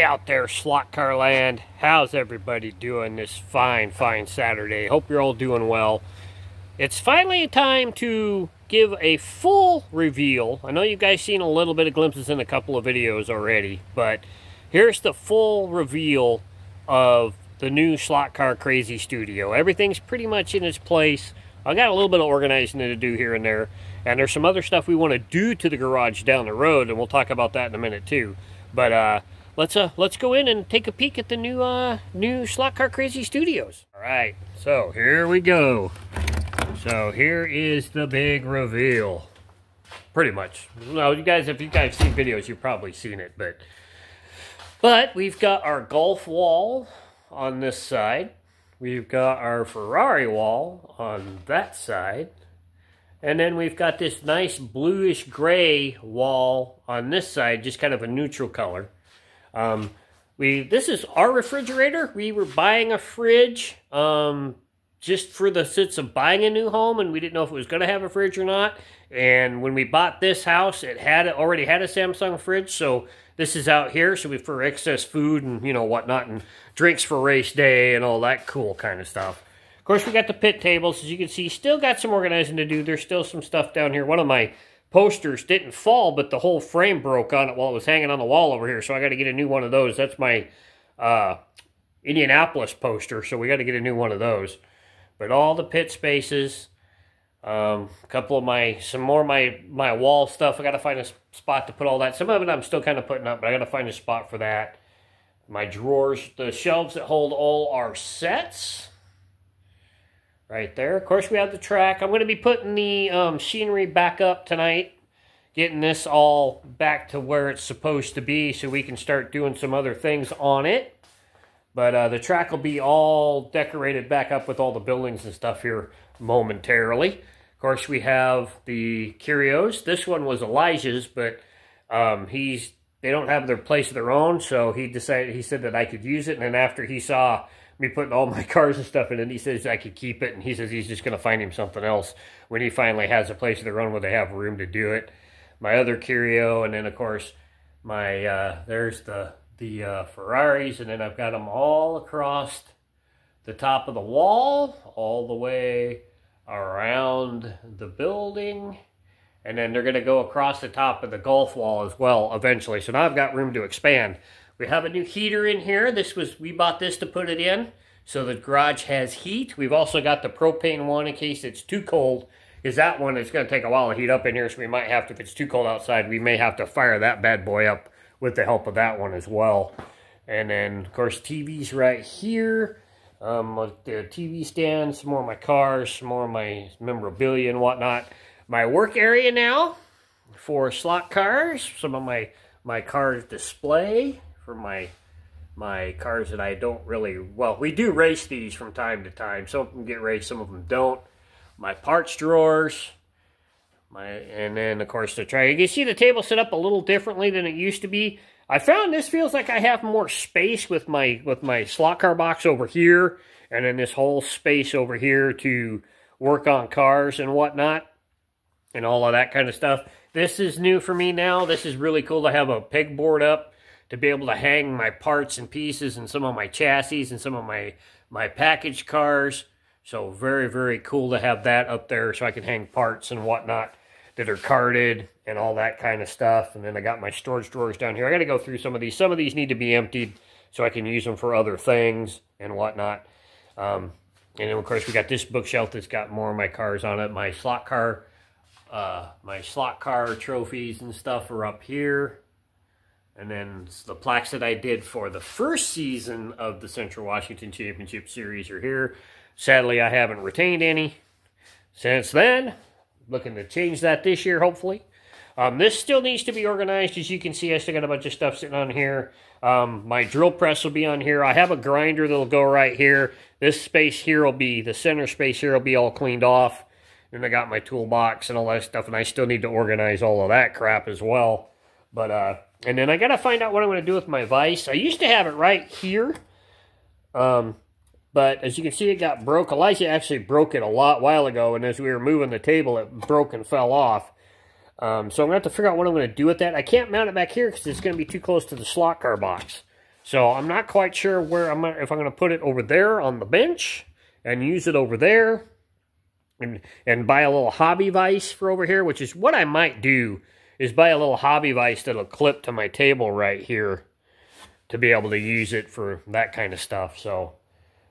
out there, Slotcar land. How's everybody doing this fine Saturday? Hope you're all doing well. It's finally time to give a full reveal. I know you guys seen a little bit of glimpses in a couple of videos already, but here's the full reveal of the new Slotcar Crazy studio. Everything's pretty much in its place. I got a little bit of organizing to do here and there, and there's some other stuff we want to do to the garage down the road, and we'll talk about that in a minute too. But let's go in and take a peek at the new Slotcar Crazy Studios. All right, so here we go. So here is the big reveal. Pretty much. Well, if you guys seen videos, you've probably seen it, but we've got our golf wall on this side. We've got our Ferrari wall on that side. And then we've got this nice bluish gray wall on this side, just kind of a neutral color. This is our refrigerator. We were buying a fridge just for the sense of buying a new home, and we didn't know if it was going to have a fridge or not. And when we bought this house, it already had a Samsung fridge, so this is out here, so for excess food and whatnot, and drinks for race day and all that cool kind of stuff. Of course, we got the pit tables. As you can see, still got some organizing to do. There's still some stuff down here. One of my posters didn't fall, but the whole frame broke on it while it was hanging on the wall over here, so I got to get a new one of those. That's my Indianapolis poster, so we got to get a new one of those. But all the pit spaces, a couple of some more of my wall stuff. I got to find a spot to put all that. Some of it I'm still kind of putting up, but I got to find a spot for that. My drawers, the shelves that hold all our sets. Right there. Of course, we have the track. I'm going to be putting the scenery back up tonight. Getting this all back to where it's supposed to be so we can start doing some other things on it. But the track will be all decorated back up with all the buildings and stuff here momentarily. Of course, we have the curios. This one was Elijah's, but they don't have their place of their own, so he said that I could use it. And then after he saw me putting all my cars and stuff in it, he says I could keep it, and he says he's just going to find him something else when he finally has a place of their own where they have room to do it. My other curio, and then of course my there's the Ferraris, and then I've got them all across the top of the wall, all the way around the building, and then they're going to go across the top of the golf wall as well eventually. So now I've got room to expand. We have a new heater in here. We bought this to put it in, so the garage has heat. We've also got the propane one in case it's too cold, because that one is going to take a while to heat up in here, so we might have to, if it's too cold outside, we may have to fire that bad boy up with the help of that one as well. And then, of course, TV's right here. The TV stand, some more of my cars, some more of my memorabilia and whatnot. My work area now for slot cars, some of my cars display for my cars that I don't really, well, we do race these from time to time. Some of them get raced, some of them don't. My parts drawers, and then of course the tray. You can see the table set up a little differently than it used to be. I found this feels like I have more space with my slot car box over here, and then this whole space over here to work on cars and whatnot, and all of that kind of stuff. This is new for me now. This is really cool to have a pegboard up to be able to hang my parts and pieces and some of my chassis and some of my package cars. So very, very cool to have that up there so I can hang parts and whatnot that are carded and all that kind of stuff. And then I got my storage drawers down here. I got to go through some of these. Some of these need to be emptied so I can use them for other things and whatnot. And then, of course, we got this bookshelf that's got more of my cars on it. My slot car trophies and stuff are up here. And then the plaques that I did for the first season of the Central Washington Championship Series are here. Sadly, I haven't retained any since then. Looking to change that this year, hopefully. This still needs to be organized. As you can see, I still got a bunch of stuff sitting on here. My drill press will be on here. I have a grinder that'll go right here. This space here will be, the center space here will be all cleaned off. And I got my toolbox and all that stuff, and I still need to organize all of that crap as well. But, and then I got to find out what I'm going to do with my vise. I used to have it right here. But as you can see, it got broke. Elijah actually broke it a while ago, and as we were moving the table, it broke and fell off. So I'm going to have to figure out what I'm going to do with that. I can't mount it back here because it's going to be too close to the slot car box. So I'm not quite sure where if I'm going to put it over there on the bench and use it over there and buy a little hobby vise for over here, which is what I might do, is buy a little hobby vise that'll clip to my table right here to be able to use it for that kind of stuff. So,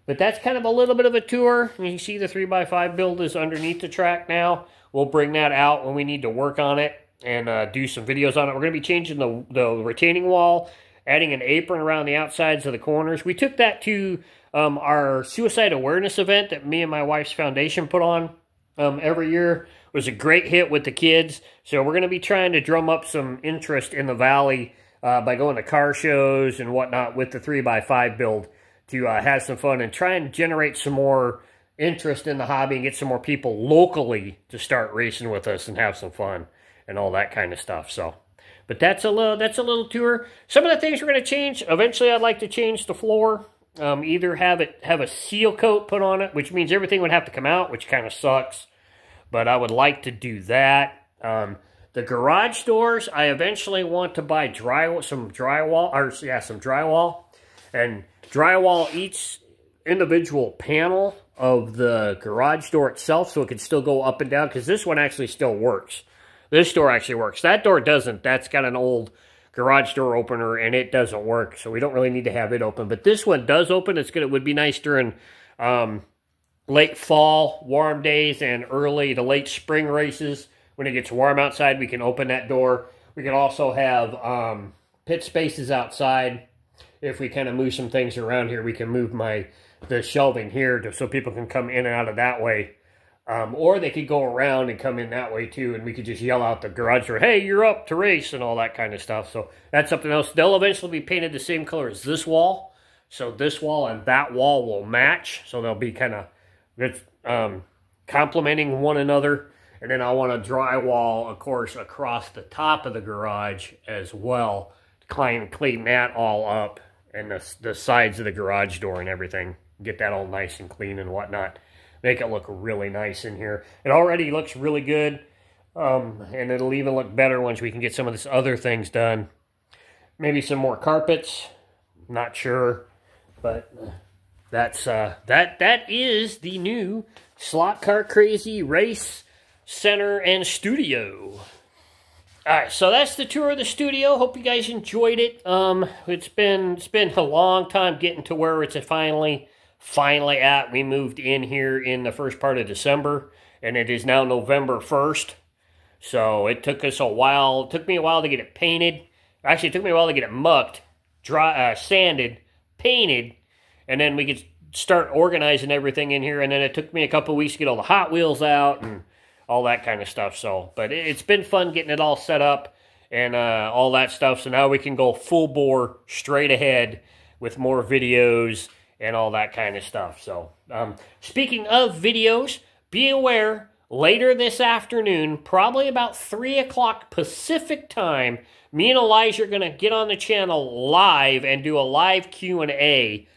but that's kind of a little bit of a tour. You can see the 3x5 build is underneath the track now. We'll bring that out when we need to work on it and do some videos on it. We're going to be changing the retaining wall, adding an apron around the outsides of the corners. We took that to our suicide awareness event that me and my wife's foundation put on every year. It was a great hit with the kids. So we're going to be trying to drum up some interest in the Valley by going to car shows and whatnot with the 3x5 build to have some fun and try and generate some more interest in the hobby and get some more people locally to start racing with us and have some fun and all that kind of stuff. So, but that's a little tour. Some of the things we're going to change. Eventually, I'd like to change the floor. Either have a seal coat put on it, which means everything would have to come out, which kind of sucks. But I would like to do that. The garage doors, I eventually want to buy some drywall, and drywall each individual panel of the garage door itself, so it can still go up and down. Because this one actually still works. This door actually works. That door doesn't. That's got an old garage door opener, and it doesn't work, so we don't really need to have it open. But this one does open. It's good. It would be nice during late fall, warm days, and early to late spring races. When it gets warm outside, we can open that door. We can also have pit spaces outside. If we kind of move some things around here, we can move the shelving here so people can come in and out of that way. Or they could go around and come in that way too, and we could just yell out the garage door, hey, you're up to race, and all that kind of stuff. So that's something else. They'll eventually be painted the same color as this wall. So this wall and that wall will match. So they'll be kind of complementing one another. And then I want to drywall, of course, across the top of the garage as well. Clean that all up, and the sides of the garage door and everything. Get that all nice and clean and whatnot. Make it look really nice in here. It already looks really good, and it'll even look better once we can get some of this other things done. Maybe some more carpets. Not sure, but that's that is the new Slotcar Crazy Race Center and Studio. Alright, so that's the tour of the studio. Hope you guys enjoyed it. It's been a long time getting to where it's finally at. We moved in here in the first part of December, and it is now November 1st. So it took us a while. It took me a while to get it painted. Actually, it took me a while to get it mucked, sanded, painted, and then we could start organizing everything in here. And then it took me a couple weeks to get all the Hot Wheels out and all that kind of stuff. So, but it's been fun getting it all set up and all that stuff. So now we can go full bore, straight ahead with more videos and all that kind of stuff. So, speaking of videos, be aware, later this afternoon, probably about 3 o'clock Pacific time, me and Elijah are going to get on the channel live and do a live Q&A.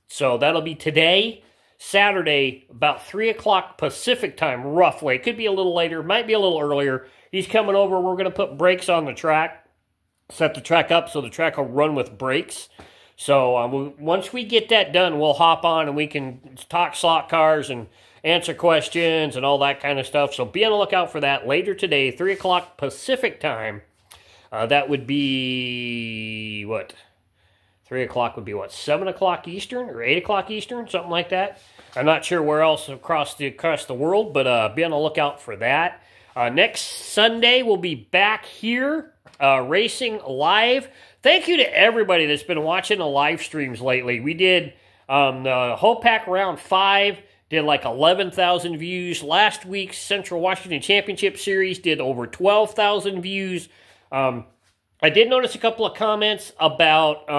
So that'll be today, Saturday, about 3 o'clock Pacific time, roughly. It could be a little later, might be a little earlier. He's coming over. We're going to put brakes on the track, set the track up so the track will run with brakes. So once we get that done, we'll hop on and we can talk slot cars and answer questions and all that kind of stuff. So be on the lookout for that later today, 3 o'clock Pacific time. That would be, what? 3 o'clock would be, what, 7 o'clock Eastern or 8 o'clock Eastern, something like that. I'm not sure where else across the world, but be on the lookout for that. Next Sunday, we'll be back here racing live. Thank you to everybody that's been watching the live streams lately. We did the Whole Pack Round 5, did like 11,000 views. Last week's Central Washington Championship Series did over 12,000 views. I did notice a couple of comments about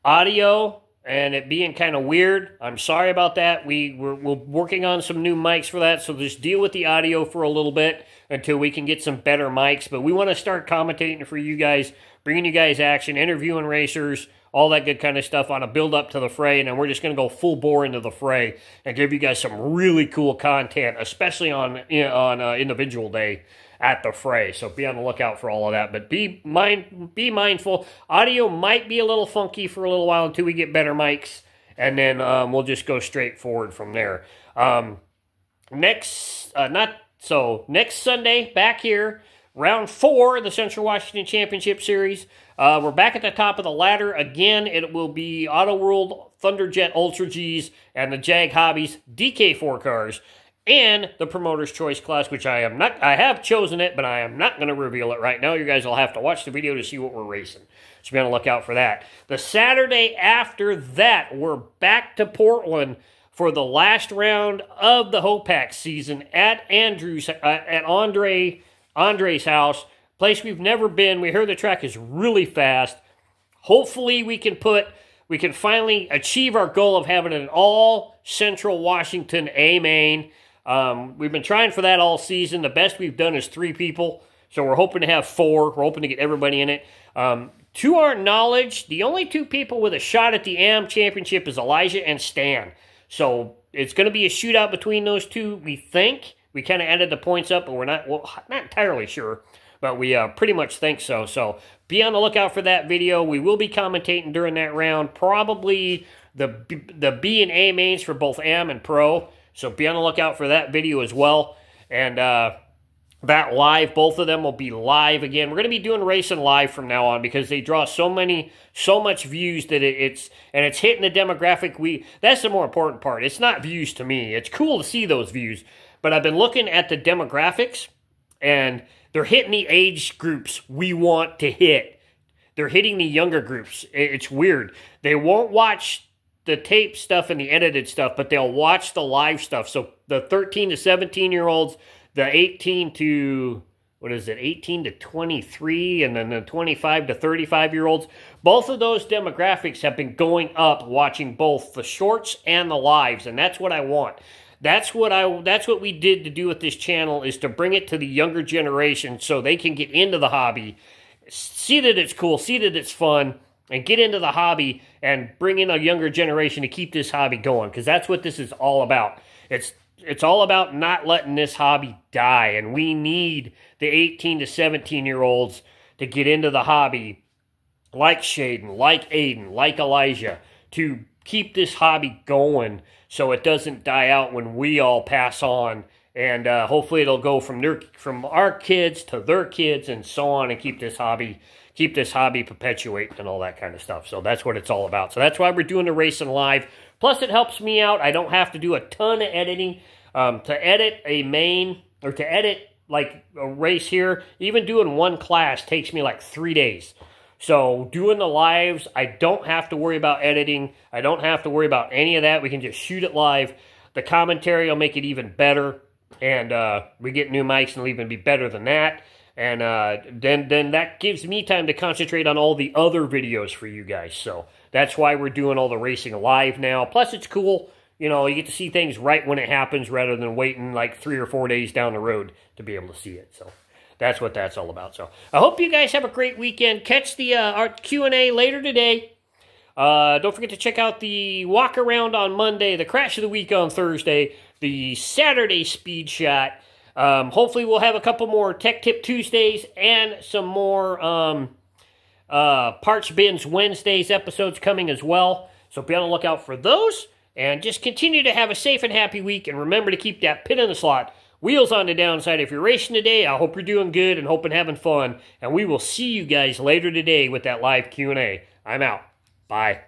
audio and it being kind of weird. I'm sorry about that. We're working on some new mics for that, so just deal with the audio for a little bit until we can get some better mics. But we want to start commentating for you guys, bringing you guys action, interviewing racers, all that good kind of stuff on a build up to the fray, and then we're just going to go full bore into the fray and give you guys some really cool content, especially on individual day at the fray. So be on the lookout for all of that, but be mindful. Audio might be a little funky for a little while until we get better mics, and then we'll just go straight forward from there. Next Sunday, back here, round 4 of the Central Washington Championship Series. We're back at the top of the ladder. Again, it will be Auto World, Thunderjet Ultra Gs, and the Jag Hobbies DK4 cars, and the Promoter's Choice class, which I have chosen it, but I am not going to reveal it right now. You guys will have to watch the video to see what we're racing. So be on the lookout for that. The Saturday after that, we're back to Portland for the last round of the Hopac season at Andre's house, place we've never been. We heard the track is really fast. Hopefully we can finally achieve our goal of having an all Central Washington A main. We've been trying for that all season. The best we've done is 3 people, so we're hoping to have 4. We're hoping to get everybody in it. To our knowledge, the only 2 people with a shot at the AM championship is Elijah and Stan. So it's going to be a shootout between those 2, we think. We kind of added the points up, but we're not entirely sure. But we pretty much think so. So be on the lookout for that video. We will be commentating during that round. Probably the B and A mains for both AM and Pro. So be on the lookout for that video as well. And that live, both of them will be live again. We're going to be doing racing live from now on because they draw so much views that it's hitting the demographic. That's the more important part. It's not views to me. It's cool to see those views. But I've been looking at the demographics, and they're hitting the age groups we want to hit. They're hitting the younger groups. It's weird. They won't watch the tape stuff and the edited stuff, but they'll watch the live stuff. So the 13 to 17-year-olds, the 18 to 23, and then the 25 to 35-year-olds. Both of those demographics have been going up watching both the shorts and the lives, and that's what I want. That's what we did to do with this channel, is to bring it to the younger generation so they can get into the hobby, see that it's cool, see that it's fun, and get into the hobby and bring in a younger generation to keep this hobby going, because that's what this is all about. It's all about not letting this hobby die, and we need the 18 to 17-year-olds to get into the hobby, like Shaden, like Aiden, like Elijah, to keep this hobby going so it doesn't die out when we all pass on. And hopefully it'll go from our kids to their kids and so on, and keep this hobby perpetuating and all that kind of stuff. So that's what it's all about. So that's why we're doing the racing live. Plus it helps me out. I don't have to do a ton of editing. To edit a main, or to edit like a race here, even doing one class takes me like 3 days. So doing the lives, I don't have to worry about editing. I don't have to worry about any of that. We can just shoot it live. The commentary will make it even better. And we get new mics and it'll even be better than that. And then that gives me time to concentrate on all the other videos for you guys. So that's why we're doing all the racing live now. Plus it's cool. You know, you get to see things right when it happens rather than waiting like 3 or 4 days down the road to be able to see it. So that's what that's all about. So I hope you guys have a great weekend. Catch the our Q&A later today. Don't forget to check out the walk around on Monday, the crash of the week on Thursday, the Saturday speed shot. Hopefully we'll have a couple more Tech Tip Tuesdays and some more Parts Bins Wednesdays episodes coming as well. So be on the lookout for those. And just continue to have a safe and happy week. And remember to keep that pit in the slot, wheels on the downside. If you're racing today, I hope you're doing good and hoping having fun. And we will see you guys later today with that live Q&A. I'm out. Bye.